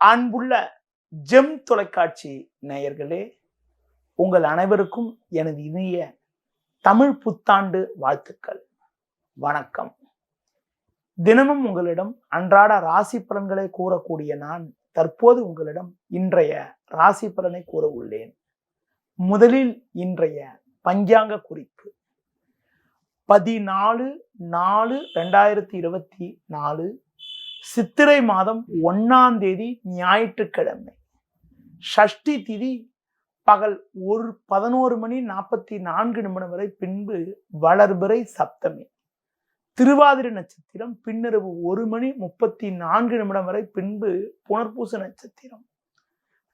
அன்புள்ள ஜெம் தொலைக்காட்சி நேயர்களே, உங்கள் அனைவருக்கும் எனது இனிய தமிழ் புத்தாண்டு வாழ்த்துக்கள். வணக்கம். தினமும் உங்களிடம் அன்றாட ராசி பலன்களை கூறக்கூடிய நான் தற்போது உங்களிடம் இன்றைய ராசி பலனை கூற உள்ளேன். முதலில் இன்றைய பஞ்சாங்க குறிப்பு 14/4/2024 சித்திரை மாதம் 1ஆம் தேதி ஞாயிற்றுக்கிழமை. ஷஷ்டி திதி பகல் 11:44 வரை, பின்பு வளர்பிறை சப்தமி. திருவாதிரை நட்சத்திரம் பின்னிரவு 1:34 வரை, பின்பு புனர்பூச நட்சத்திரம்.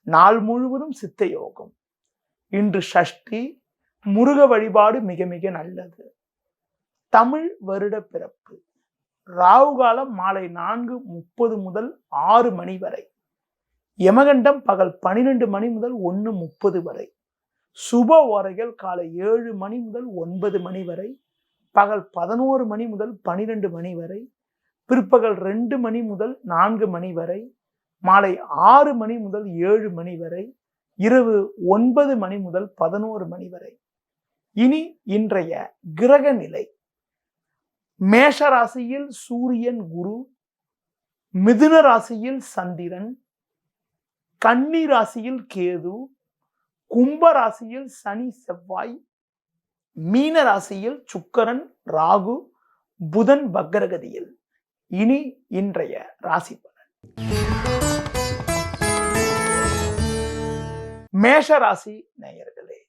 நாள் முழுவதும் சித்த யோகம். இன்று ஷஷ்டி. முருக வழிபாடு மிக மிக நல்லது. தமிழ் வருட பிறப்பு. ராகு காலம் மாலை 4:30 முதல் 6 மணி வரை. யமகண்டம் பகல் 12 மணி முதல் 1:30 வரை. சுப ஓரைகள் காலை 7 மணி முதல் 9 மணி வரை, பகல் 11 மணி முதல் 12 மணி வரை, பிற்பகல் 2 மணி முதல் 4 மணி வரை, மாலை 6 மணி முதல் 7 மணி வரை, இரவு 9 மணி முதல் 11 மணி வரை. இனி இன்றைய கிரக நிலை. மேஷ ராசியில் சூரியன் குரு, மிதுன ராசியில் சந்திரன், கன்னி ராசியில் கேது, கும்ப ராசியில் சனி செவ்வாய், மீன ராசியில் சுக்கிரன் ராகு புதன் வக்ரகதியில். இனி இன்றைய ராசி பலன். மேஷ ராசி நேயர்களே,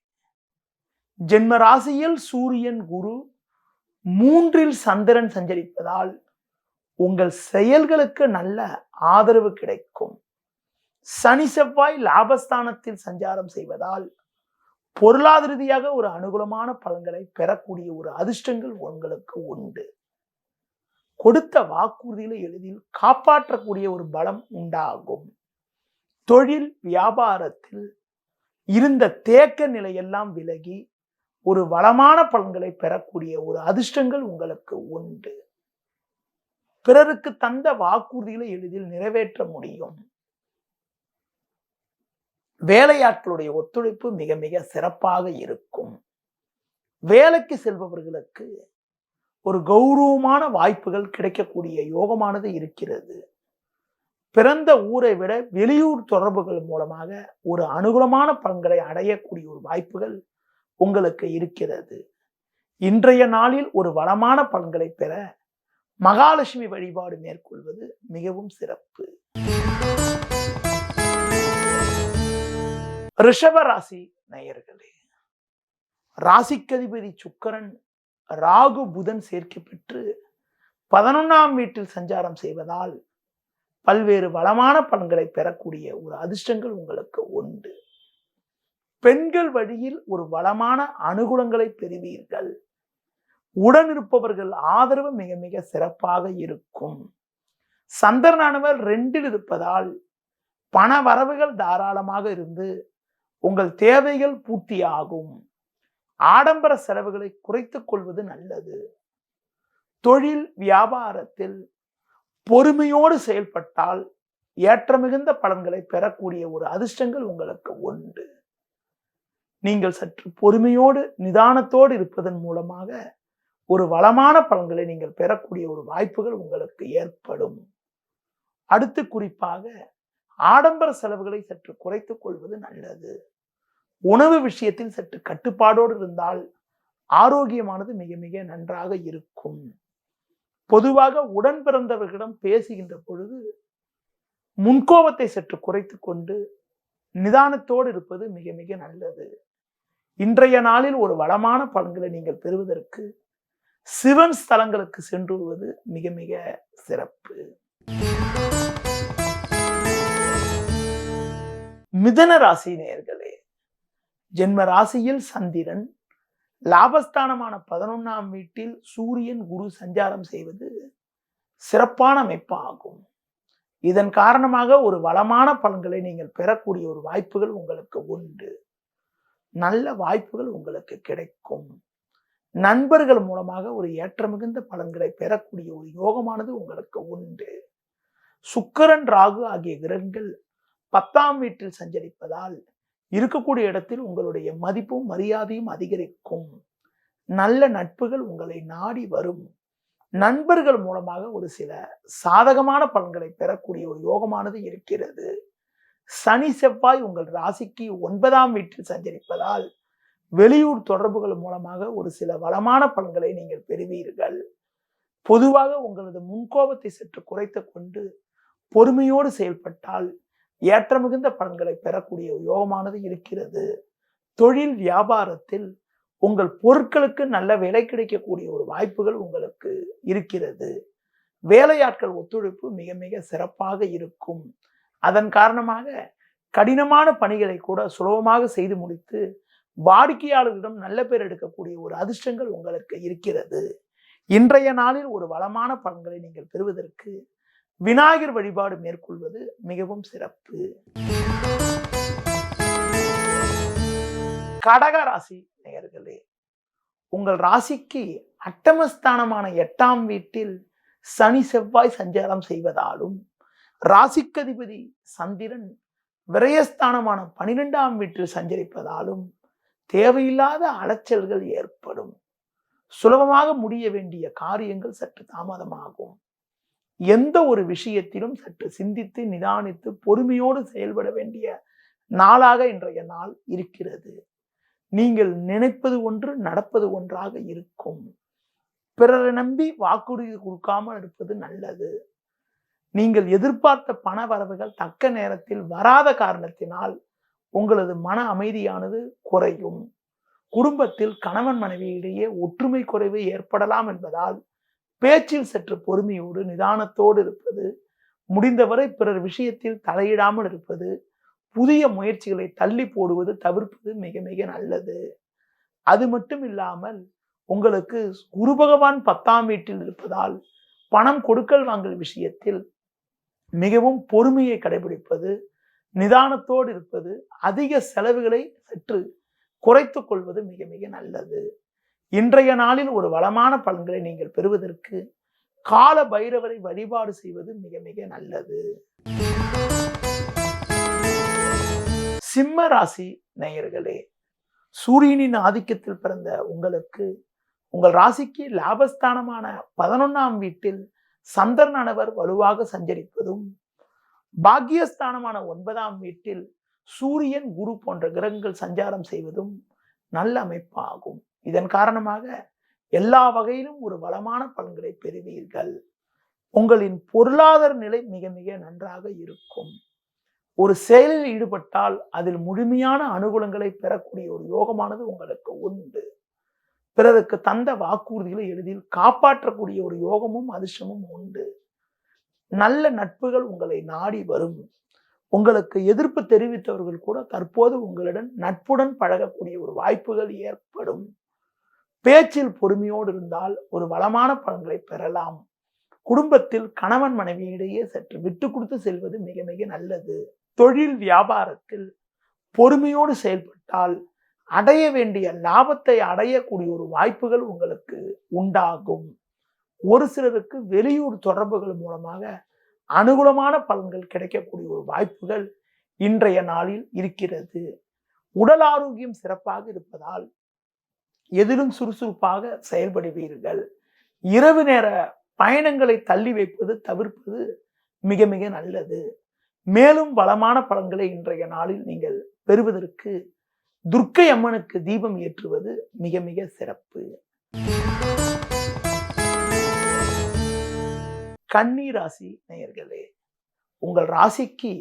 ஜென்ம ராசியில் சூரியன் குரு, 3இல் சந்திரன் சஞ்சரிப்பதால் உங்கள் செயல்களுக்கு நல்ல ஆதரவு கிடைக்கும். சனி செவ்வாய் லாபஸ்தானத்தில் சஞ்சாரம் செய்வதால் பொருளாதார ரீதியாக ஒரு அனுகூலமான பலன்களை பெறக்கூடிய ஒரு அதிர்ஷ்டங்கள் உங்களுக்கு உண்டு. கொடுத்த வாக்குறுதிகளை எளிதில் காப்பாற்றக்கூடிய ஒரு பலம் உண்டாகும். தொழில் வியாபாரத்தில் இருந்த தேக்க நிலையெல்லாம் விலகி ஒரு வளமான பலன்களை பெறக்கூடிய ஒரு அதிர்ஷ்டங்கள் உங்களுக்கு உண்டு. பிறருக்கு தந்த வாக்குறுதிகளை எளிதில் நிறைவேற்ற முடியும். வேலையாட்களுடைய ஒத்துழைப்பு மிக மிக சிறப்பாக இருக்கும். வேலைக்கு செல்பவர்களுக்கு ஒரு கௌரவமான வாய்ப்புகள் கிடைக்கக்கூடிய யோகமானது இருக்கிறது. பிறந்த ஊரை விட வெளியூர் தொடர்புகள் மூலமாக ஒரு அனுகூலமான பலன்களை அடையக்கூடிய ஒரு வாய்ப்புகள் உங்களுக்கு இருக்கிறது. இன்றைய நாளில் ஒரு வளமான பலன்களை பெற மகாலட்சுமி வழிபாடு மேற்கொள்வது மிகவும் சிறப்பு. ரிஷப ராசி நேயர்களே, ராசிக்கதிபதி சுக்கிரன் ராகு புதன் சேர்க்கை பெற்று 11ஆம் வீட்டில் சஞ்சாரம் செய்வதால் பல்வேறு வளமான பலன்களை பெறக்கூடிய ஒரு அதிர்ஷ்டங்கள் உங்களுக்கு உண்டு. பெண்கள் வழியில் ஒரு வளமான அனுகூலங்களை பெறுவீர்கள். உடன் இருப்பவர்கள் ஆதரவு மிக மிக சிறப்பாக இருக்கும். சந்திரனானவர் 2இல் இருப்பதால் பண வரவுகள் தாராளமாக இருந்து உங்கள் தேவைகள் பூர்த்தியாகும். ஆடம்பர செலவுகளை குறைத்துக் கொள்வது நல்லது. தொழில் வியாபாரத்தில் பொறுமையோடு செயல்பட்டால் ஏற்ற மிகுந்த பலன்களை பெறக்கூடிய ஒரு அதிர்ஷ்டங்கள் உங்களுக்கு உண்டு. நீங்கள் சற்று பொறுமையோடு நிதானத்தோடு இருப்பதன் மூலமாக ஒரு வளமான பலன்களை நீங்கள் பெறக்கூடிய ஒரு வாய்ப்புகள் உங்களுக்கு ஏற்படும். அடுத்து குறிப்பாக ஆடம்பர செலவுகளை சற்று குறைத்துக் கொள்வது நல்லது. உணவு விஷயத்தில் சற்று கட்டுப்பாடோடு இருந்தால் ஆரோக்கியமானது மிக மிக நன்றாக இருக்கும். பொதுவாக உடன் பிறந்தவர்களிடம் பேசுகின்ற பொழுது முன்கோபத்தை சற்று குறைத்துக் கொண்டு நிதானத்தோடு இருப்பது மிக மிக நல்லது. இன்றைய நாளில் ஒரு வளமான பலன்களை நீங்கள் பெறுவதற்கு சிவன் ஸ்தலங்களுக்கு சென்று வருவது மிக மிக சிறப்பு. மிதுன ராசி நேயர்களே, ஜென்ம ராசியில் சந்திரன், லாபஸ்தானமான 11ஆம் வீட்டில் சூரியன் குரு சஞ்சாரம் செய்வது சிறப்பான அமைப்பாகும். இதன் காரணமாக ஒரு வளமான பலன்களை நீங்கள் பெறக்கூடிய ஒரு வாய்ப்புகள் உங்களுக்கு உண்டு. நல்ல வாய்ப்புகள் உங்களுக்கு கிடைக்கும். நண்பர்கள் மூலமாக ஒரு ஏற்ற மிகுந்த பலன்களை பெறக்கூடிய ஒரு யோகமானது உங்களுக்கு உண்டு. சுக்கிரன் ராகு ஆகிய கிரகங்கள் 10ஆம் வீட்டில் சஞ்சரிப்பதால் இருக்கக்கூடிய இடத்தில் உங்களுடைய மதிப்பும் மரியாதையும் அதிகரிக்கும். நல்ல நட்புகள் உங்களை நாடி வரும். நண்பர்கள் மூலமாக ஒரு சில சாதகமான பலன்களை பெறக்கூடிய ஒரு யோகமானது இருக்கிறது. சனி செவ்வாய் உங்கள் ராசிக்கு 9ஆம் வீட்டில் சஞ்சரிப்பதால் வெளியூர் தொடர்புகள் மூலமாக ஒரு சில வளமான பலன்களை நீங்கள் பெறுவீர்கள். பொதுவாக உங்களது முன்கோபத்தை சற்று குறைத்துக் கொண்டு பொறுமையோடு செயல்பட்டால் ஏற்ற மிகுந்த பலன்களை பெறக்கூடிய யோகமானது இருக்கிறது. தொழில் வியாபாரத்தில் உங்கள் பொருட்களுக்கு நல்ல விலை கிடைக்கக்கூடிய ஒரு வாய்ப்புகள் உங்களுக்கு இருக்கிறது. வேலையாட்கள் ஒத்துழைப்பு மிக மிக சிறப்பாக இருக்கும். அதன் காரணமாக கடினமான பணிகளை கூட சுலபமாக செய்து முடித்து வாடிக்கையாளர்களிடம் நல்ல பேர் எடுக்கக்கூடிய ஒரு அதிர்ஷ்டங்கள் உங்களுக்கு இருக்கிறது. இன்றைய நாளில் ஒரு வளமான பலன்களை நீங்கள் பெறுவதற்கு விநாயகர் வழிபாடு மேற்கொள்வது மிகவும் சிறப்பு. கடக ராசி நேயர்களே, உங்கள் ராசிக்கு அட்டமஸ்தானமான 8ஆம் வீட்டில் சனி செவ்வாய் சஞ்சாரம் செய்வதாலும் ராசிக்கதிபதி சந்திரன் விரயஸ்தானமான 12ஆம் வீட்டில் சஞ்சரிப்பதாலும் தேவையில்லாத அலைச்சல்கள் ஏற்படும். சுலபமாக முடிய வேண்டிய காரியங்கள் சற்று தாமதமாகும். எந்த ஒரு விஷயத்திலும் சற்று சிந்தித்து நிதானித்து பொறுமையோடு செயல்பட வேண்டிய நாளாக இன்றைய நாள் இருக்கிறது. நீங்கள் நினைப்பது ஒன்று நடப்பது ஒன்றாக இருக்கும். பிறரை நம்பி வாக்குறுதி கொடுக்காமல் இருப்பது நல்லது. நீங்கள் எதிர்பார்த்த பண வரவுகள் தக்க நேரத்தில் வராத காரணத்தினால் உங்களது மன அமைதியானது குறையும். குடும்பத்தில் கணவன் மனைவியிடையே ஒற்றுமை குறைவு ஏற்படலாம் என்பதால் பேச்சில் சற்று பொறுமையோடு நிதானத்தோடு இருப்பது, முடிந்தவரை பிறர் விஷயத்தில் தலையிடாமல் இருப்பது, புதிய முயற்சிகளை தள்ளி போடுவது தவிர்ப்பது மிக மிக நல்லது. அது மட்டும் இல்லாமல் உங்களுக்கு குரு பகவான் 10ஆம் வீட்டில் இருப்பதால் பணம் கொடுக்கல் வாங்கல் விஷயத்தில் மிகவும் பொறுமையை கடைபிடிப்பது, நிதானத்தோடு இருப்பது, அதிக செலவுகளை சற்று குறைத்துக் கொள்வது மிக மிக நல்லது. இன்றைய நாளில் ஒரு வளமான பலன்களை நீங்கள் பெறுவதற்கு கால பைரவரை வழிபாடு செய்வது மிக மிக நல்லது. சிம்ம ராசி நேயர்களே, சூரியனின் ஆதிக்கத்தில் பிறந்த உங்களுக்கு உங்கள் ராசிக்கு லாபஸ்தானமான 11ஆம் வீட்டில் சந்திரனானவர் வலுவாக சஞ்சரிப்பதும் பாக்கியஸ்தானமான 9ஆம் வீட்டில் சூரியன் குரு போன்ற கிரகங்கள் சஞ்சாரம் செய்வதும் நல்ல அமைப்பாகும். இதன் காரணமாக எல்லா வகையிலும் ஒரு வளமான பலன்களை பெறுவீர்கள். உங்களின் பொருளாதார நிலை மிக மிக நன்றாக இருக்கும். ஒரு செயலில் ஈடுபட்டால் அதில் முழுமையான அனுகூலங்களை பெறக்கூடிய ஒரு யோகமானது உங்களுக்கு உண்டு. பிறருக்கு தந்த வாக்குறுதிகளை எளிதில் காப்பாற்றக்கூடிய ஒரு யோகமும் அதிர்ஷ்டமும் உண்டு. நல்ல நட்புகள் உங்களை நாடி வரும். உங்களுக்கு எதிர்ப்பு தெரிவித்தவர்கள் கூட தற்போது உங்களுடன் நட்புடன் பழகக்கூடிய ஒரு வாய்ப்புகள் ஏற்படும். பேச்சில் பொறுமையோடு இருந்தால் ஒரு வளமான பலன்களை பெறலாம். குடும்பத்தில் கணவன் மனைவியிடையே சற்று விட்டு கொடுத்து செல்வது மிக மிக நல்லது. தொழில் வியாபாரத்தில் பொறுமையோடு செயல்பட்டால் அடைய வேண்டிய லாபத்தை அடையக்கூடிய ஒரு வாய்ப்புகள் உங்களுக்கு உண்டாகும். ஒரு சிலருக்கு வெளியூர் தொடர்புகள் மூலமாக அனுகூலமான பலன்கள் கிடைக்கக்கூடிய ஒரு வாய்ப்புகள் இன்றைய நாளில் இருக்கிறது. உடல் ஆரோக்கியம் சிறப்பாக இருப்பதால் எதிலும் சுறுசுறுப்பாக செயல்படுவீர்கள். இரவு நேர பயணங்களை தள்ளி வைப்பது தவிர்ப்பது மிக மிக நல்லது. மேலும் வளமான பலன்களை இன்றைய நாளில் நீங்கள் பெறுவதற்கு துர்க்கை அம்மனுக்கு தீபம் ஏற்றுவது மிக மிக சிறப்பு. கன்னி ராசி நேயர்களே, உங்கள் ராசிக்கு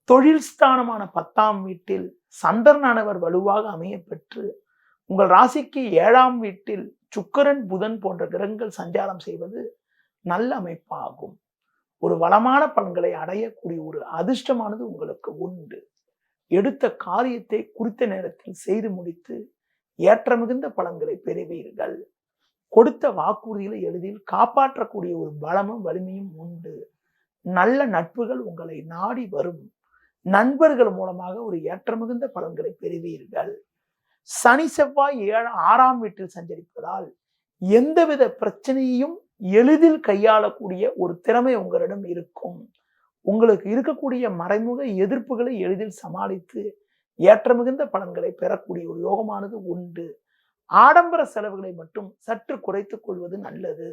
தொழில் ஸ்தானமான 10ஆம் வீட்டில் சந்திரனானவர் வலுவாக அமைய பெற்று உங்கள் ராசிக்கு 7ஆம் வீட்டில் சுக்கிரன் புதன் போன்ற கிரகங்கள் சஞ்சாரம் செய்வது நல்ல அமைப்பாகும். ஒரு வளமான பலன்களை அடையக்கூடிய ஒரு அதிர்ஷ்டமானது உங்களுக்கு உண்டு. எடுத்த காரியத்தை குறித்த நேரத்தில் செய்து முடித்து ஏற்ற மிகுந்த பலன்களை பெறுவீர்கள். கொடுத்த வாக்குறுதிகளை எளிதில் காப்பாற்றக்கூடிய ஒரு பலமும் வலிமையும் உண்டு. நல்ல நட்புகள் உங்களை நாடி வரும். நண்பர்கள் மூலமாக ஒரு ஏற்ற மிகுந்த பலன்களை பெறுவீர்கள். சனி செவ்வாய் 6ஆம் வீட்டில் சஞ்சரிப்பதால் எந்தவித பிரச்சனையையும் எளிதில் கையாளக்கூடிய ஒரு திறமை உங்களிடம் இருக்கும். உங்களுக்கு இருக்கக்கூடிய மறைமுக எதிர்ப்புகளை எளிதில் சமாளித்து ஏற்ற மிகுந்த பலன்களை பெறக்கூடிய ஒரு யோகமானது உண்டு. ஆடம்பர செலவுகளை மட்டும் சற்று குறைத்துக் கொள்வது நல்லது.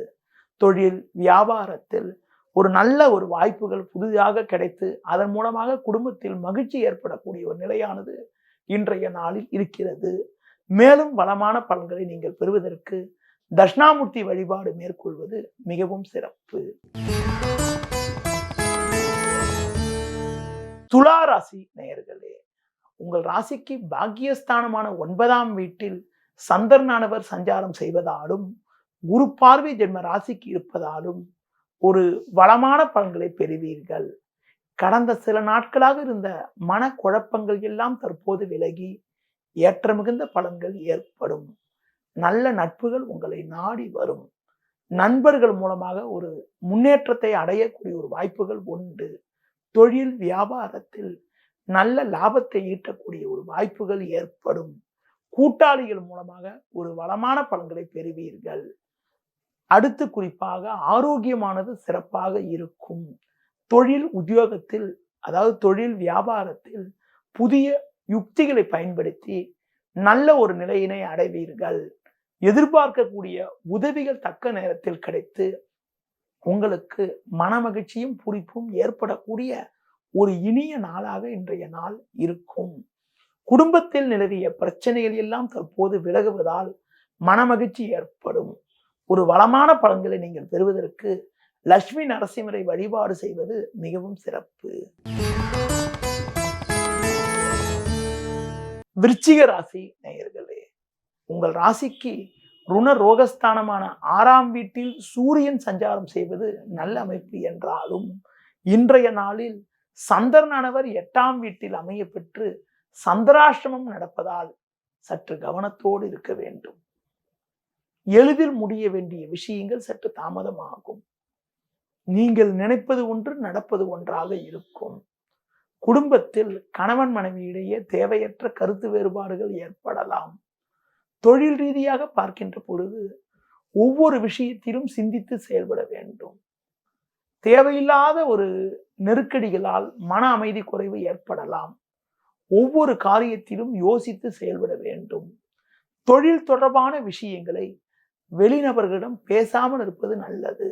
தொழில் வியாபாரத்தில் ஒரு நல்ல ஒரு வாய்ப்புகள் புதிதாக கிடைத்து அதன் மூலமாக குடும்பத்தில் மகிழ்ச்சி ஏற்படக்கூடிய ஒரு நிலையானது இன்றைய நாளில் இருக்கிறது. மேலும் வளமான பலன்களை நீங்கள் பெறுவதற்கு தட்சிணாமூர்த்தி வழிபாடு மேற்கொள்வது மிகவும் சிறப்பு. துலா ராசி நேயர்களே, உங்கள் ராசிக்கு பாக்கியஸ்தானமான 9ஆம் வீட்டில் சந்திரனானவர் சஞ்சாரம் செய்வதாலும் குரு பார்வை ஜென்ம ராசிக்கு இருப்பதாலும் ஒரு வளமான பலன்களை பெறுவீர்கள். கடந்த சில நாட்களாக இருந்த மனக்குழப்பங்கள் எல்லாம் தற்போது விலகி ஏற்ற மிகுந்த பலன்கள் ஏற்படும். நல்ல நட்புகள் உங்களை நாடி வரும். நண்பர்கள் மூலமாக ஒரு முன்னேற்றத்தை அடையக்கூடிய ஒரு வாய்ப்புகள் உண்டு. தொழில் வியாபாரத்தில் நல்ல லாபத்தை ஈட்டக்கூடிய ஒரு வாய்ப்புகள் ஏற்படும். கூட்டாளிகள் மூலமாக ஒரு வளமான பலன்களை பெறுவீர்கள். அடுத்து குறிப்பாக ஆரோக்கியமானது சிறப்பாக இருக்கும். தொழில் உத்தியோகத்தில், அதாவது தொழில் வியாபாரத்தில் புதிய யுக்திகளை பயன்படுத்தி நல்ல ஒரு நிலையினை அடைவீர்கள். எதிர்பார்க்கக்கூடிய உதவிகள் தக்க நேரத்தில் கிடைத்து உங்களுக்கு மனமகிழ்ச்சியும் பூரிப்பும் ஏற்படக்கூடிய ஒரு இனிய நாளாக இன்றைய நாள் இருக்கும். குடும்பத்தில் நிலவிய பிரச்சனைகள் எல்லாம் தற்போது விலகுவதால் மனமகிழ்ச்சி ஏற்படும். ஒரு வளமான பலன்களை நீங்கள் பெறுவதற்கு லட்சுமி நரசிம்மரை வழிபாடு செய்வது மிகவும் சிறப்பு. விருச்சிக ராசி நேயர்களே, உங்கள் ராசிக்கு ருண ரோகஸ்தானமான 6ஆம் வீட்டில் சூரியன் சஞ்சாரம் செய்வது நல்ல அமைப்பு என்றாலும் இன்றைய நாளில் சந்திரனானவர் 8ஆம் வீட்டில் அமைய பெற்று சந்திராஷ்டமம் நடப்பதால் சற்று கவனத்தோடு இருக்க வேண்டும். எளிதில் முடிய வேண்டிய விஷயங்கள் சற்று தாமதமாகும். நீங்கள் நினைப்பது ஒன்று நடப்பது ஒன்றாக இருக்கும். குடும்பத்தில் கணவன் மனைவியிடையே தேவையற்ற கருத்து வேறுபாடுகள் ஏற்படலாம். தொழில் ரீதியாக பார்க்கின்ற பொழுது ஒவ்வொரு விஷயத்திலும் சிந்தித்து செயல்பட வேண்டும். தேவையில்லாத ஒரு நெருக்கடிகளால் மன அமைதி குறைவு ஏற்படலாம். ஒவ்வொரு காரியத்திலும் யோசித்து செயல்பட வேண்டும். தொழில் தொடர்பான விஷயங்களை வெளிநபர்களிடம் பேசாமல் இருப்பது நல்லது.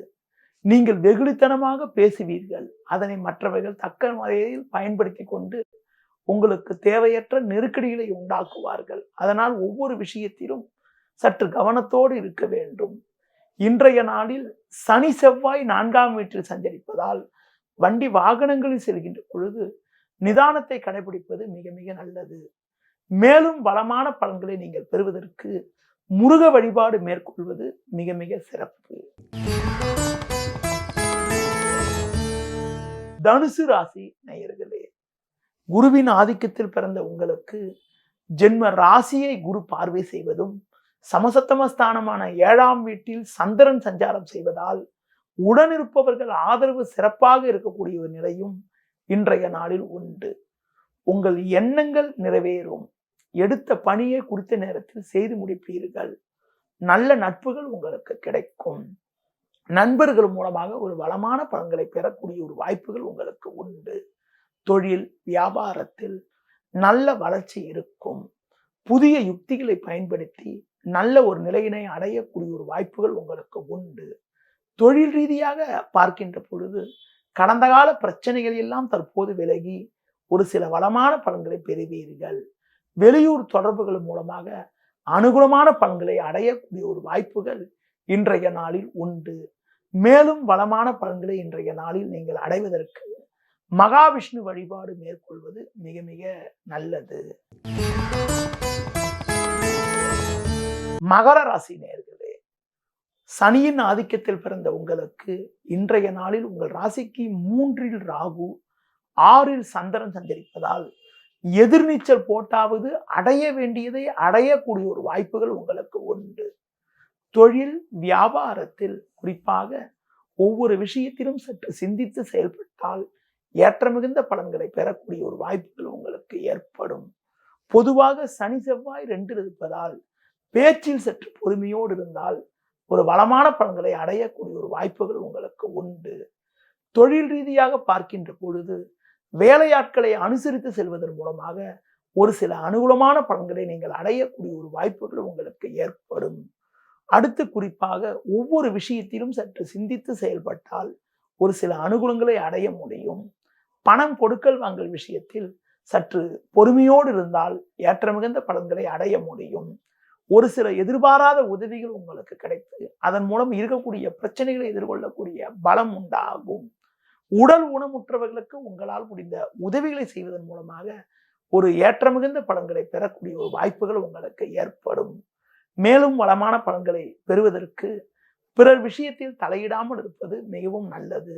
நீங்கள் வெகுளித்தனமாக பேசுவீர்கள். அதனை மற்றவர்கள் தக்க முறையில் பயன்படுத்தி கொண்டு உங்களுக்கு தேவையற்ற நெருக்கடிகளை உண்டாக்குவார்கள். அதனால் ஒவ்வொரு விஷயத்திலும் சற்று கவனத்தோடு இருக்க வேண்டும். இன்றைய நாளில் சனி செவ்வாய் 4ஆம் வீட்டில் சஞ்சரிப்பதால் வண்டி வாகனங்களில் செல்கின்ற பொழுது நிதானத்தை கடைபிடிப்பது மிக மிக நல்லது. மேலும் வளமான பலன்களை நீங்கள் பெறுவதற்கு முருக வழிபாடு மேற்கொள்வது மிக மிக சிறப்பு. தனுசு ராசி நேயர்களே, குருவின் ஆதிக்கத்தில் பிறந்த உங்களுக்கு ஜென்ம ராசியை குரு பார்வை செய்வதும் சமசத்தமஸ்தானமான 7ஆம் வீட்டில் சந்திரன் சஞ்சாரம் செய்வதால் உடனிருப்பவர்கள் ஆதரவு சிறப்பாக இருக்கக்கூடிய ஒரு நிலையும் இன்றைய நாளில் உண்டு. உங்கள் எண்ணங்கள் நிறைவேறும். எடுத்த பணியை குறித்த நேரத்தில் செய்து முடிப்பீர்கள். நல்ல நட்புகள் உங்களுக்கு கிடைக்கும். நண்பர்கள் மூலமாக ஒரு வளமான பலன்களை பெறக்கூடிய ஒரு வாய்ப்புகள் உங்களுக்கு உண்டு. தொழில் வியாபாரத்தில் நல்ல வளர்ச்சி இருக்கும். புதிய யுக்திகளை பயன்படுத்தி நல்ல ஒரு நிலையினை அடையக்கூடிய ஒரு வாய்ப்புகள் உங்களுக்கு உண்டு. தொழில் ரீதியாக பார்க்கின்ற பொழுது கடந்த கால பிரச்சனைகள் எல்லாம் தற்போது விலகி ஒரு சில வளமான பலன்களை பெறுவீர்கள். வெளியூர் தொடர்புகள் மூலமாக அனுகூலமான பலன்களை அடையக்கூடிய ஒரு வாய்ப்புகள் இன்றைய நாளில் உண்டு. மேலும் வளமான பலன்களை இன்றைய நாளில் நீங்கள் அடைவதற்கு மகாவிஷ்ணு வழிபாடு மேற்கொள்வது மிக மிக நல்லது. மகர ராசி நேயர்களே, சனியின் ஆதிக்கத்தில் பிறந்த உங்களுக்கு இன்றைய நாளில் உங்கள் ராசிக்கு 3இல் ராகு 6இல் சந்திரன் சஞ்சரிப்பதால் எதிர்நீச்சல் போட்டாவது அடைய வேண்டியதை அடையக்கூடிய ஒரு வாய்ப்புகள் உங்களுக்கு உண்டு. தொழில் வியாபாரத்தில் குறிப்பாக ஒவ்வொரு விஷயத்திலும் சற்று சிந்தித்து செயல்பட்டால் ஏற்ற மிகுந்த பலன்களை பெறக்கூடிய ஒரு வாய்ப்புகள் உங்களுக்கு ஏற்படும். பொதுவாக சனி செவ்வாய் 2இல் இருப்பதால் பேச்சில் சற்று பொறுமையோடு இருந்தால் ஒரு வளமான பலன்களை அடையக்கூடிய ஒரு வாய்ப்புகள் உங்களுக்கு உண்டு. தொழில் ரீதியாக பார்க்கின்ற பொழுது வேலையாட்களை அனுசரித்து செல்வதன் மூலமாக ஒரு சில அனுகூலமான பலன்களை நீங்கள் அடையக்கூடிய ஒரு வாய்ப்புகள் உங்களுக்கு ஏற்படும். அடுத்து குறிப்பாக ஒவ்வொரு விஷயத்திலும் சற்று சிந்தித்து செயல்பட்டால் ஒரு சில அனுகூலங்களை அடைய முடியும். பணம் கொடுக்கல் வாங்கல் விஷயத்தில் சற்று பொறுமையோடு இருந்தால் ஏற்ற மிகுந்த பலன்களை அடைய முடியும். ஒரு சில எதிர்பாராத உதவிகள் உங்களுக்கு கிடைத்து அதன் மூலம் இருக்கக்கூடிய பிரச்சனைகளை எதிர்கொள்ளக்கூடிய பலம் உண்டாகும். உடல் ஊனமுற்றவர்களுக்கு உங்களால் முடிந்த உதவிகளை செய்வதன் மூலமாக ஒரு ஏற்ற மிகுந்த பலன்களை பெறக்கூடிய ஒரு வாய்ப்புகள் உங்களுக்கு ஏற்படும். மேலும் வளமான பலன்களை பெறுவதற்கு பிறர் விஷயத்தில் தலையிடாமல் இருப்பது மிகவும் நல்லது.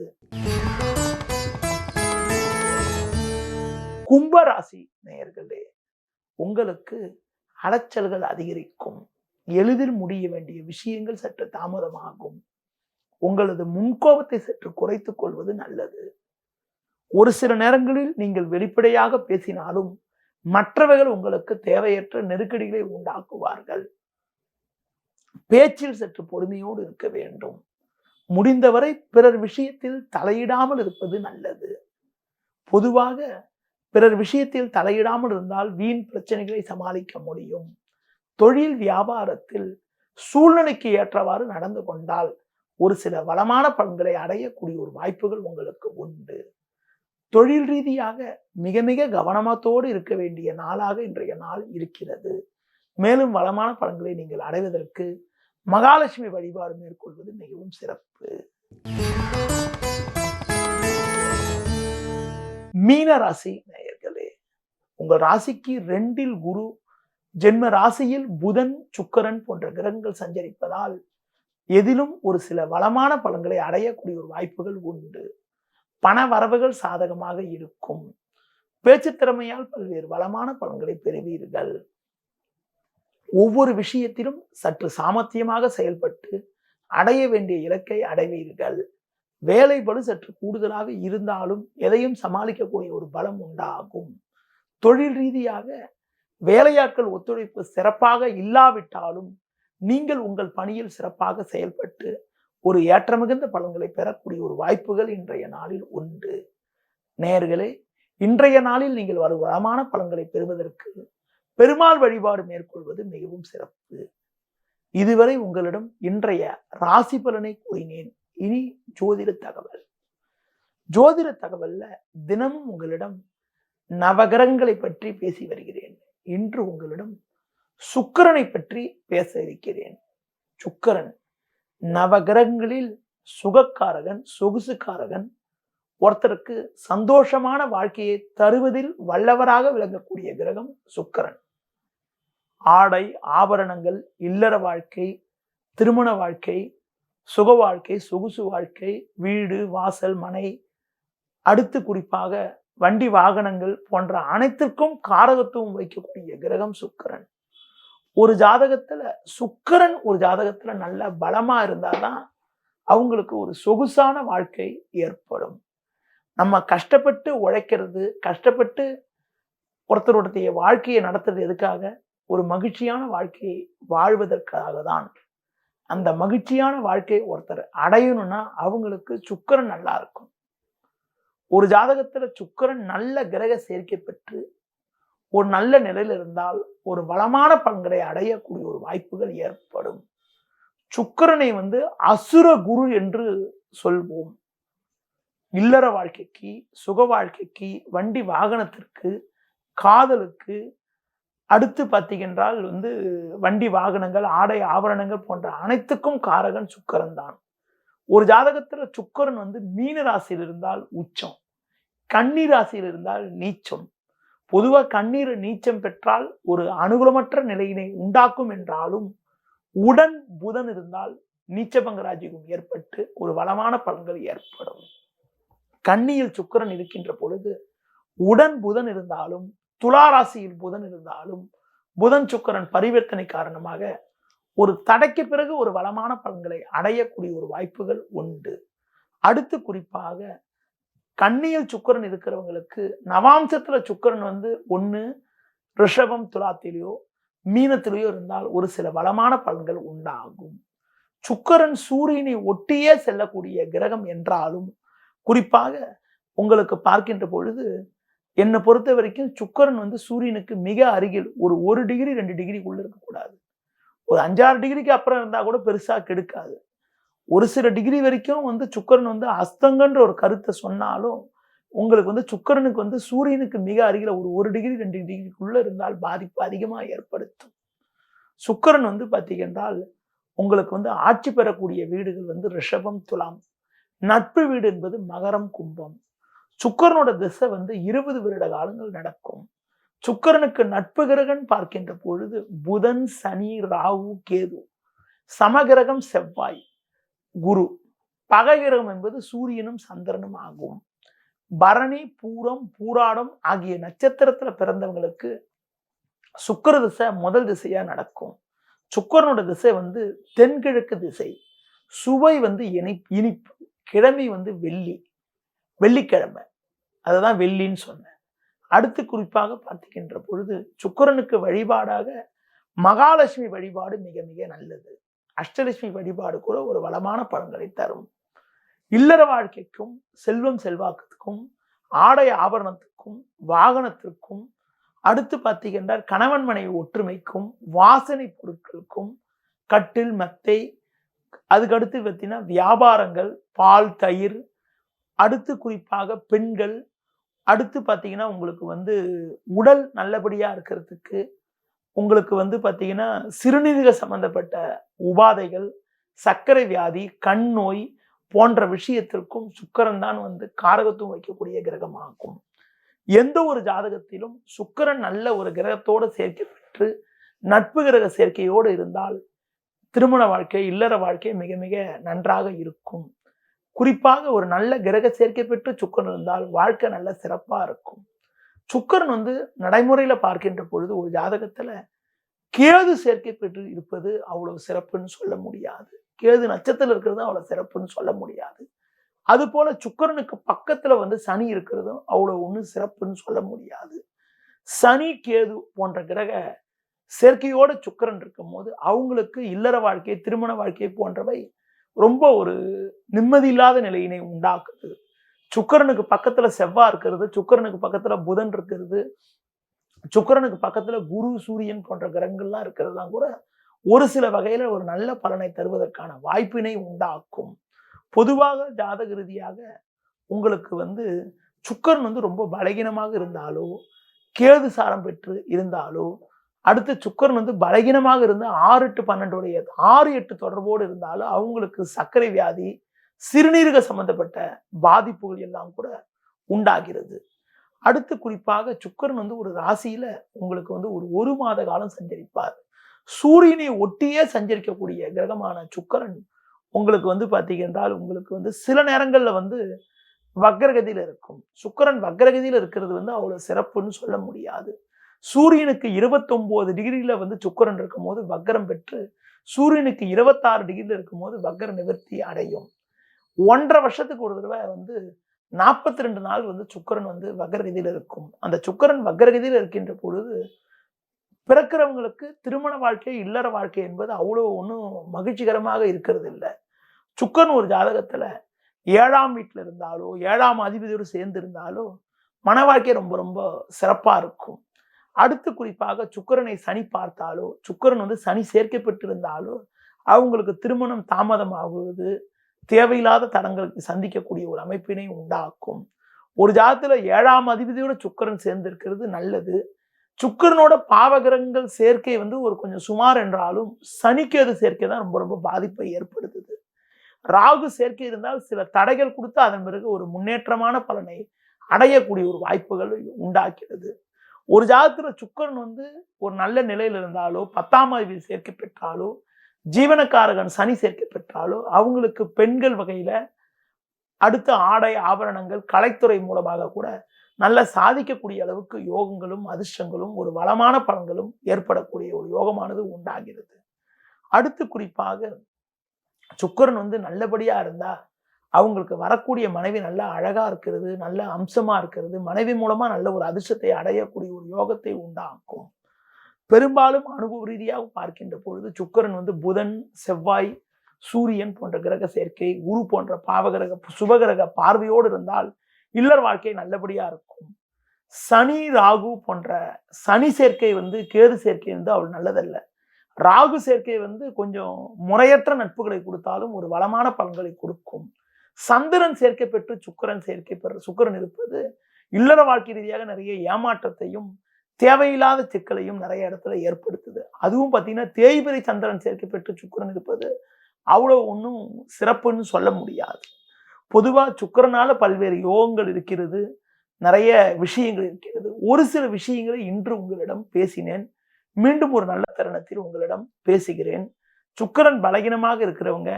கும்பராசி நேயர்களே, உங்களுக்கு அலைச்சல்கள் அதிகரிக்கும். எளிதில் முடிய வேண்டிய விஷயங்கள் சற்று தாமதமாகும். உங்களது முன்கோபத்தை சற்று குறைத்துக் கொள்வது நல்லது. ஒரு சில நேரங்களில் நீங்கள் வெளிப்படையாக பேசினாலும் மற்றவர்கள் உங்களுக்கு தேவையற்ற நெருக்கடிகளை உண்டாக்குவார்கள். பேச்சில் சற்று பொறுமையோடு இருக்க வேண்டும். முடிந்தவரை பிறர் விஷயத்தில் தலையிடாமல் இருப்பது நல்லது. பொதுவாக பிறர் விஷயத்தில் தலையிடாமல் இருந்தால் வீண் பிரச்சனைகளை சமாளிக்க முடியும். தொழில் வியாபாரத்தில் சூழ்நிலைக்கு ஏற்றவாறு நடந்து கொண்டால் ஒரு சில வளமான பலன்களை அடையக்கூடிய ஒரு வாய்ப்புகள் உங்களுக்கு உண்டு. தொழில் ரீதியாக மிக மிக கவனத்தோடு இருக்க வேண்டிய நாளாக இன்றைய நாள் இருக்கிறது. மேலும் வளமான பலன்களை நீங்கள் அடைவதற்கு மகாலட்சுமி வழிபாடு மேற்கொள்வது மிகவும் சிறப்பு. மீன ராசி நேயர்களே, உங்கள் ராசிக்கு 2 குரு, ஜென்ம ராசியில் புதன், சுக்கிரன் போன்ற கிரகங்கள் சஞ்சரிப்பதால் எதிலும் ஒரு சில வளமான பலன்களை அடையக்கூடிய ஒரு வாய்ப்புகள் உண்டு. பண வரவுகள் சாதகமாக இருக்கும். பேச்சு திறமையால் பல்வேறு வளமான பலன்களை பெறுவீர்கள். ஒவ்வொரு விஷயத்திலும் சற்று சாமர்த்தியமாக செயல்பட்டு அடைய வேண்டிய இலக்கை அடைவீர்கள். வேலை பளு சற்று கூடுதலாக இருந்தாலும் எதையும் சமாளிக்கக்கூடிய ஒரு பலம் உண்டாகும். தொழில் ரீதியாக வேலையாட்கள் ஒத்துழைப்பு சிறப்பாக இல்லாவிட்டாலும் நீங்கள் உங்கள் பணியில் சிறப்பாக செயல்பட்டு ஒரு ஏற்ற மிகுந்த பலன்களை பெறக்கூடிய ஒரு வாய்ப்புகள் இன்றைய நாளில் உண்டு. நேயர்களே, இன்றைய நாளில் நீங்கள் வரும் வளமான பலன்களை பெறுவதற்கு பெருமாள் வழிபாடு மேற்கொள்வது மிகவும் சிறப்பு. இதுவரை உங்களிடம் இன்றைய ராசி பலனை கூறினேன். இனி ஜோதிட தகவல். ஜோதிட தகவல்ல தினமும் உங்களிடம் நவகிரகங்களை பற்றி பேசி வருகிறேன். இன்று உங்களிடம் சுக்கிரனை பற்றி பேச இருக்கிறேன். சுக்கிரன் நவகிரகங்களில் சுகக்காரகன், சொகுசுக்காரகன். ஒருத்தருக்கு சந்தோஷமான வாழ்க்கையை தருவதில் வல்லவராக விளங்கக்கூடிய கிரகம் சுக்கிரன். ஆடை, ஆபரணங்கள், இல்லற வாழ்க்கை, திருமண வாழ்க்கை, சுக வாழ்க்கை, சொகுசு வாழ்க்கை, வீடு, வாசல், மனை, அடுத்து குறிப்பாக வண்டி வாகனங்கள் போன்ற அனைத்திற்கும் காரகத்துவம் வைக்கக்கூடிய கிரகம் சுக்கிரன். ஒரு ஜாதகத்துல சுக்கிரன் ஒரு ஜாதகத்துல நல்ல பலமா இருந்தாதான் அவங்களுக்கு ஒரு சொகுசான வாழ்க்கை ஏற்படும். நம்ம கஷ்டப்பட்டு உழைக்கிறது, கஷ்டப்பட்டு ஒருத்தருடைய வாழ்க்கையை நடத்துறது எதுக்காக? ஒரு மகிழ்ச்சியான வாழ்க்கையை வாழ்வதற்காக தான். அந்த மகிழ்ச்சியான வாழ்க்கை ஒருத்தர் அடையணும்னா அவங்களுக்கு சுக்கிரன் நல்லா இருக்கும். ஒரு ஜாதகத்துல சுக்கிரன் நல்ல கிரக சேர்க்கை பெற்று ஒரு நல்ல நிலையில் இருந்தால் ஒரு வளமான பலன்களை அடையக்கூடிய ஒரு வாய்ப்புகள் ஏற்படும். சுக்கிரனை அசுர குரு என்று சொல்வோம். இல்லற வாழ்க்கைக்கு, சுக வாழ்க்கைக்கு, வண்டி வாகனத்திற்கு, காதலுக்கு, அடுத்து பார்த்தீங்கன்றால் வண்டி வாகனங்கள், ஆடை ஆபரணங்கள் போன்ற அனைத்துக்கும் காரகன் சுக்கிரன் தான். ஒரு ஜாதகத்துல சுக்கிரன் மீன ராசியில் இருந்தால் உச்சம், கன்னி ராசியில் இருந்தால் நீச்சம். பொதுவா கண்ணீர் நீச்சம் பெற்றால் ஒரு அனுகூலமற்ற நிலையினை உண்டாக்கும் என்றாலும் உடன் புதன் இருந்தால் நீச்சபங்க ராஜ்யம் ஏற்பட்டு ஒரு வளமான பலன்கள் ஏற்படும். கன்னியில் சுக்கிரன் இருக்கின்ற பொழுது உடன் புதன் இருந்தாலும், துலா ராசியில் புதன் இருந்தாலும், புதன் சுக்கிரன் பரிவர்த்தனை காரணமாக ஒரு தடைக்கு பிறகு ஒரு வளமான பலன்களை அடையக்கூடிய ஒரு வாய்ப்புகள் உண்டு. அடுத்து குறிப்பாக கன்னியில் சுக்கிரன் இருக்கிறவங்களுக்கு நவாம்சத்துல சுக்கிரன் ஒண்ணு ரிஷபம் துலாத்திலேயோ மீனத்திலேயோ இருந்தால் ஒரு சில வளமான பலன்கள் உண்டாகும். சுக்கிரன் சூரியனை ஒட்டியே செல்லக்கூடிய கிரகம் என்றாலும் குறிப்பாக உங்களுக்கு பார்க்கின்ற பொழுது என்னை பொறுத்த வரைக்கும் சுக்கிரன் வந்து சூரியனுக்கு மிக அருகில் ஒரு டிகிரி 2 டிகிரிக்குள்ள இருக்கக்கூடாது. ஒரு 5-6 டிகிரிக்கு அப்புறம் இருந்தா கூட பெருசா கெடுக்காது. ஒரு சில டிகிரி வரைக்கும் வந்து சுக்கிரன் வந்து அஸ்தங்கன்ற ஒரு கருத்தை சொன்னாலும் உங்களுக்கு வந்து சுக்கிரனுக்கு வந்து சூரியனுக்கு மிக அருகில ஒரு டிகிரி 2 டிகிரிக்குள்ள இருந்தால் பாதிப்பு அதிகமா ஏற்படுத்தும். சுக்கிரன் வந்து பார்த்தீங்கன்றால் உங்களுக்கு வந்து ஆட்சி பெறக்கூடிய வீடுகள் வந்து ரிஷபம், துலாம். நட்பு வீடு என்பது மகரம், கும்பம். சுக்கிரனோட திசை வந்து 20 வருட காலங்கள் நடக்கும். சுக்கிரனுக்கு நட்பு கிரகம் பார்க்கின்ற பொழுது புதன், சனி, ராகு, கேது. சமகிரகம் செவ்வாய், குரு. பகை கிரகம் என்பது சூரியனும் சந்திரனும் ஆகும். பரணி, பூரம், பூராடம் ஆகிய நட்சத்திரத்துல பிறந்தவங்களுக்கு சுக்கிர திசை முதல் திசையா நடக்கும். சுக்கிரனோட திசை வந்து தென்கிழக்கு திசை. சுவை வந்து இனிப்பு. கிழமை வந்து வெள்ளிக்கிழமை. அதுதான் வெள்ளின்னு சொன்னேன். அடுத்து குறிப்பாக பார்த்துக்கின்ற பொழுது சுக்கிரனுக்கு வழிபாடாக மகாலட்சுமி வழிபாடு மிக மிக நல்லது. அஷ்டலட்சுமி வழிபாடு கூட ஒரு வளமான பலன்களை தரும். இல்லற வாழ்க்கைக்கும் செல்வம் செல்வாக்குக்கும் ஆடை ஆபரணத்துக்கும் வாகனத்திற்கும் அடுத்து பார்த்தீங்கன்னா கணவன் மனைவி ஒற்றுமைக்கும் வாசனை பொருட்களுக்கும் கட்டில் மெத்தை அதுக்கடுத்து பார்த்தீங்கன்னா வியாபாரங்கள் பால் தயிர் அடுத்து குறிப்பாக பெண்கள் அடுத்து பார்த்தீங்கன்னா உங்களுக்கு வந்து உடல் நல்லபடியா இருக்கிறதுக்கு உங்களுக்கு வந்து பார்த்தீங்கன்னா சிறுநீரக சம்பந்தப்பட்ட உபாதைகள் சர்க்கரை வியாதி கண் நோய் போன்ற விஷயத்திற்கும் சுக்கிரன் தான் வந்து காரகத்துவம் வைக்கக்கூடிய கிரகமாகும். எந்த ஒரு ஜாதகத்திலும் சுக்கிரன் நல்ல ஒரு கிரகத்தோடு சேர்க்கை பெற்று நட்பு கிரக சேர்க்கையோடு இருந்தால் திருமண வாழ்க்கை இல்லற வாழ்க்கை மிக மிக நன்றாக இருக்கும். குறிப்பாக ஒரு நல்ல கிரக சேர்க்கை பெற்று சுக்கிரன் இருந்தால் வாழ்க்கை நல்ல சிறப்பா இருக்கும். சுக்கிரன் வந்து நடைமுறையில பார்க்கின்ற பொழுது ஒரு ஜாதகத்துல கேது சேர்க்கை பெற்று இருப்பது அவ்வளவு சிறப்புன்னு சொல்ல முடியாது. கேது நட்சத்திரம் இருக்கிறது அவ்வளவு சிறப்புன்னு சொல்ல முடியாது. அது போல சுக்கிரனுக்கு பக்கத்துல வந்து சனி இருக்கிறதும் அவ்வளவு ஒன்றும் சிறப்புன்னு சொல்ல முடியாது. சனி கேது போன்ற கிரக சேர்க்கையோட சுக்கிரன் இருக்கும் போது அவங்களுக்கு இல்லற வாழ்க்கை திருமண வாழ்க்கை போன்றவை ரொம்ப ஒரு நிம்மதி இல்லாத நிலையினை உண்டாக்குது. சுக்கிரனுக்கு பக்கத்துல செவ்வாய் இருக்கிறது, சுக்கிரனுக்கு பக்கத்துல புதன் இருக்கிறது, சுக்கிரனுக்கு பக்கத்துல குரு சூரியன் போன்ற கிரகங்கள்லாம் இருக்கிறதுலாம் கூட ஒரு சில வகையில ஒரு நல்ல பலனை தருவதற்கான வாய்ப்பினை உண்டாக்கும். பொதுவாக ஜாதக ரீதியாக உங்களுக்கு வந்து சுக்கிரன் வந்து ரொம்ப பலகீனமாக இருந்தாலோ கேது சாரம் பெற்று இருந்தாலோ அடுத்து சுக்கிரன் வந்து பலகீனமாக இருந்து 6-8 6-8 தொடர்போடு இருந்தாலும் அவங்களுக்கு சர்க்கரை வியாதி சிறுநீரக சம்பந்தப்பட்ட பாதிப்புகள் எல்லாம் கூட உண்டாகிறது. அடுத்து குறிப்பாக சுக்கிரன் வந்து ஒரு ராசியில உங்களுக்கு வந்து ஒரு மாத காலம் சஞ்சரிப்பார். சூரியனை ஒட்டியே சஞ்சரிக்கக்கூடிய கிரகமான சுக்கிரன் உங்களுக்கு வந்து பார்த்தீங்கன்னா உங்களுக்கு வந்து சில நேரங்கள்ல வந்து வக்ரகதியில இருக்கும். சுக்கிரன் வக்ரகதியில இருக்கிறது வந்து அவ்வளவு சிறப்புன்னு சொல்ல முடியாது. சூரியனுக்கு 29 டிகிரியில வந்து சுக்கிரன் இருக்கும் போது வக்ரம் பெற்று சூரியனுக்கு 26 டிகிரியில இருக்கும் போது வக்ர நிவர்த்தி அடையும். 1.5 வருஷத்துக்கு ஒரு தடவை வந்து 42 நாள் வந்து சுக்கிரன் வந்து வக்ரகதியில இருக்கும். அந்த சுக்கிரன் வக்ரகதியில இருக்கின்ற பொழுது பிறக்கிறவங்களுக்கு திருமண வாழ்க்கை இல்லற வாழ்க்கை என்பது அவ்வளவு ஒன்றும் மகிழ்ச்சிகரமாக இருக்கிறது இல்லை. சுக்கிரன் ஒரு ஜாதகத்துல 7ஆம் வீட்டுல இருந்தாலோ 7ஆம் அதிபதியோடு சேர்ந்து இருந்தாலோ மன வாழ்க்கை ரொம்ப ரொம்ப சிறப்பா இருக்கும். அடுத்து குறிப்பாக சுக்கிரனை சனி பார்த்தாலோ சுக்கிரன் வந்து சனி சேர்க்கப்பட்டிருந்தாலோ அவங்களுக்கு திருமணம் தாமதமாகுவது தேவையில்லாத தடங்களுக்கு சந்திக்கக்கூடிய ஒரு அமைப்பினை உண்டாக்கும். ஒரு ஜாதகத்துல 7ஆம் அதிபதியோட சுக்கிரன் சேர்ந்திருக்கிறது நல்லது. சுக்கிரனோட பாவகிரகங்கள் சேர்க்கை வந்து ஒரு கொஞ்சம் சுமார் என்றாலும் சனிக்கேது சேர்க்கை தான் ரொம்ப ரொம்ப பாதிப்பை ஏற்படுத்துது. ராகு சேர்க்கை இருந்தால் சில தடைகள் கொடுத்து அதன் பிறகு ஒரு முன்னேற்றமான பலனை அடையக்கூடிய ஒரு வாய்ப்புகள் உண்டாக்கிறது. ஒரு ஜாதகத்துல சுக்கிரன் வந்து ஒரு நல்ல நிலையில இருந்தாலோ 10ஆம் அதிபதி சேர்க்கை பெற்றாலோ ஜீவனக்காரகன் சனி சேர்க்கை பெற்றாலோ அவங்களுக்கு பெண்கள் வகையில அடுத்த ஆடை ஆபரணங்கள் கலைத்துறை மூலமாக கூட நல்ல சாதிக்கக்கூடிய அளவுக்கு யோகங்களும் அதிர்ஷ்டங்களும் ஒரு வளமான பலன்களும் ஏற்படக்கூடிய ஒரு யோகமானது உண்டாகிறது. அடுத்து குறிப்பாக சுக்கிரன் வந்து நல்லபடியா இருந்தா அவங்களுக்கு வரக்கூடிய மனைவி நல்லா அழகா இருக்கிறது, நல்ல அம்சமா இருக்கிறது, மனைவி மூலமா நல்ல ஒரு அதிர்ஷ்டத்தை அடையக்கூடிய ஒரு யோகத்தை உண்டாக்கும். பெரும்பாலும் அனுபவ ரீதியாக பார்க்கின்ற பொழுது சுக்கிரன் வந்து புதன் செவ்வாய் சூரியன் போன்ற கிரக சேர்க்கை, குரு போன்ற பாவகிரக சுபகிரக பார்வையோடு இருந்தால் இல்லற வாழ்க்கை நல்லபடியா இருக்கும். சனி ராகு போன்ற சனி சேர்க்கை கேது சேர்க்கை அவள் நல்லதல்ல. ராகு சேர்க்கை கொஞ்சம் முறையற்ற நட்புகளை கொடுத்தாலும் ஒரு வளமான பலன்களை கொடுக்கும். சந்திரன் சேர்க்கை பெற்று சுக்கிரன் சேர்க்கை பெற்ற சுக்கிரன் இருப்பது இல்லற வாழ்க்கை ரீதியாக நிறைய ஏமாற்றத்தையும் தேவையில்லாத சிக்கலையும் நிறைய இடத்துல ஏற்படுத்துது. அதுவும் பார்த்தீங்கன்னா தேய்பிரை சந்திரன் சேர்க்கை பெற்று சுக்கிரன் இருப்பது அவ்வளவு ஒன்றும் சிறப்புன்னு சொல்ல முடியாது. பொதுவாக சுக்கிரனால பல்வேறு யோகங்கள் இருக்கிறது, நிறைய விஷயங்கள் இருக்கிறது. ஒரு சில விஷயங்களை இன்று உங்களிடம் பேசினேன். மீண்டும் ஒரு நல்ல தருணத்தில் உங்களிடம் பேசுகிறேன். சுக்கிரன் பலகீனமாக இருக்கிறவங்க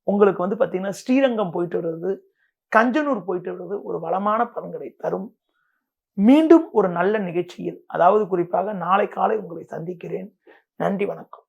உங்களுக்கு பார்த்தீங்கன்னா ஸ்ரீரங்கம் போயிட்டு வர்றது, கஞ்சனூர் போயிட்டு வர்றது ஒரு வளமான பலன்களை தரும். மீண்டும் ஒரு நல்ல நிகழ்ச்சியில், அதாவது குறிப்பாக நாளை காலை உங்களை சந்திக்கிறேன். நன்றி, வணக்கம்.